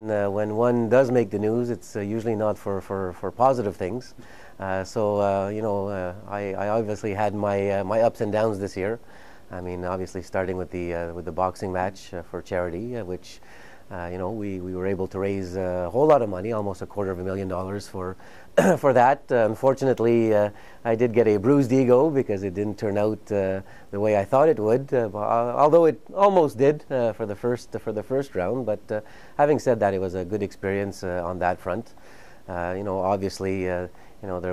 When one does make the news, it's usually not for positive things. I obviously had my ups and downs this year. I mean, obviously starting with the boxing match for charity, which we were able to raise a whole lot of money, almost $250,000 for for that. Unfortunately, I did get a bruised ego because it didn't turn out the way I thought it would. Although it almost did for the first round. But having said that, it was a good experience on that front. Obviously, there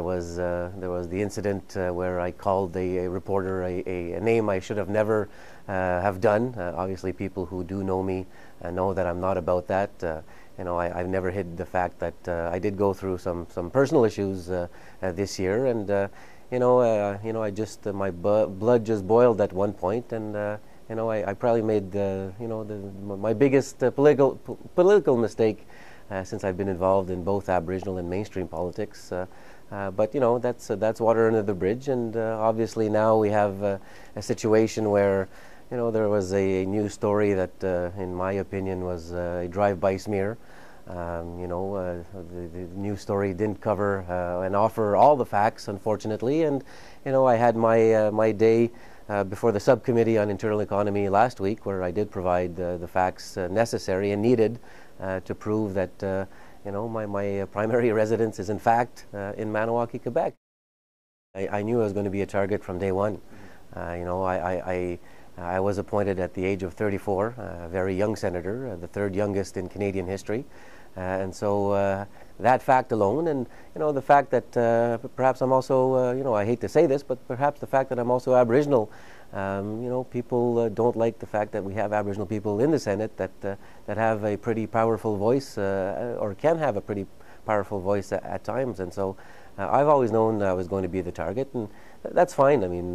was the incident where I called a reporter a name I should have never have done. Obviously, people who do know me know that I'm not about that. I've never hid the fact that I did go through some personal issues this year, and I just my blood just boiled at one point, and I probably made my biggest political mistake since I've been involved in both Aboriginal and mainstream politics. But that's water under the bridge, and obviously now we have a situation where there was a news story that, in my opinion, was a drive-by smear. The news story didn't cover and offer all the facts, unfortunately, and I had my day before the subcommittee on internal economy last week, where I did provide the facts necessary and needed to prove that my primary residence is in fact in Maniwaki, Quebec. I knew I was going to be a target from day one. I was appointed at the age of 34, a very young senator, the third youngest in Canadian history. And so that fact alone, and the fact that perhaps I'm also, I hate to say this, but perhaps the fact that I'm also Aboriginal, people don't like the fact that we have Aboriginal people in the Senate that have a pretty powerful voice, or can have a pretty powerful voice at times. And so I've always known I was going to be the target, and that's fine. I mean,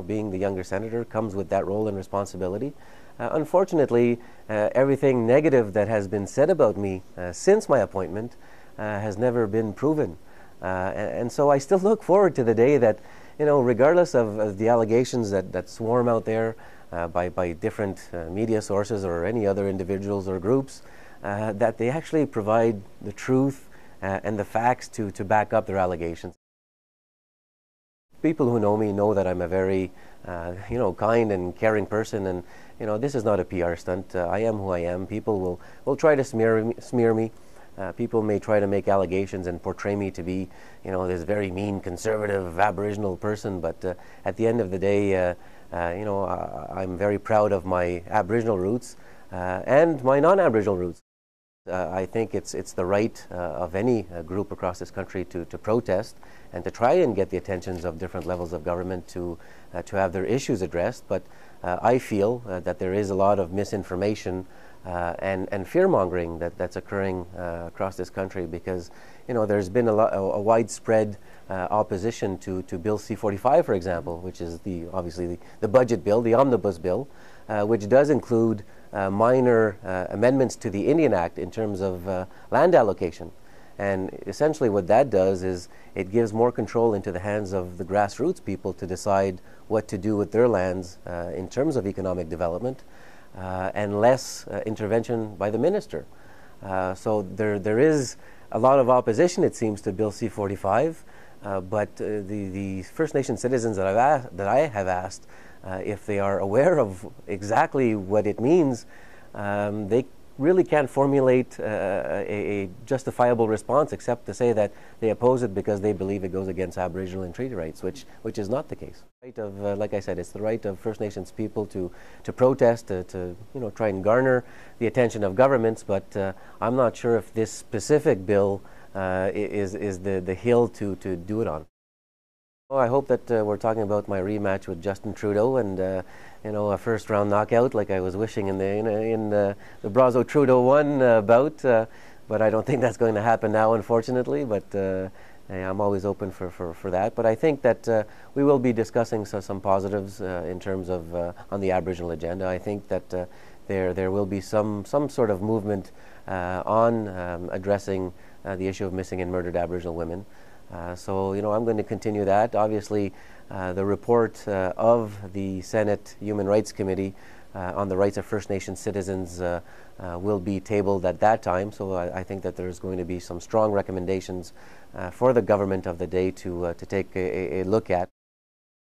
being the younger senator comes with that role and responsibility. Unfortunately, everything negative that has been said about me since my appointment has never been proven. And so I still look forward to the day that, regardless of the allegations that swarm out there by different media sources or any other individuals or groups, that they actually provide the truth and the facts to back up their allegations. People who know me know that I'm a very, kind and caring person, and this is not a PR stunt. I am who I am. People will try to smear me. People may try to make allegations and portray me to be, this very mean, conservative, Aboriginal person. But at the end of the day, I'm very proud of my Aboriginal roots and my non-Aboriginal roots. I think it's the right of any group across this country to protest and to try and get the attentions of different levels of government to have their issues addressed. But I feel that there is a lot of misinformation and fear-mongering that's occurring across this country, because there's been a widespread opposition to Bill C-45, for example, which is obviously the budget bill, the omnibus bill, which does include minor amendments to the Indian Act in terms of land allocation. And essentially what that does is it gives more control into the hands of the grassroots people to decide what to do with their lands in terms of economic development, and less intervention by the minister. So there is a lot of opposition, it seems, to Bill C-45, but the First Nation citizens that I have asked if they are aware of exactly what it means, they really can't formulate a justifiable response except to say that they oppose it because they believe it goes against Aboriginal and treaty rights, which is not the case. Right of, like I said, it's the right of First Nations people to protest, to try and garner the attention of governments. But I'm not sure if this specific bill is the hill to do it on. Well, I hope that we're talking about my rematch with Justin Trudeau, and a first-round knockout like I was wishing in the Brazeau Trudeau one bout. But I don't think that's going to happen now, unfortunately. But I'm always open for that. But I think that we will be discussing some positives in terms of on the Aboriginal agenda. I think that there will be some sort of movement on addressing the issue of missing and murdered Aboriginal women. So I'm going to continue that. Obviously, the report of the Senate Human Rights Committee on the rights of First Nation citizens will be tabled at that time. So I think that there's going to be some strong recommendations for the government of the day to take a look at.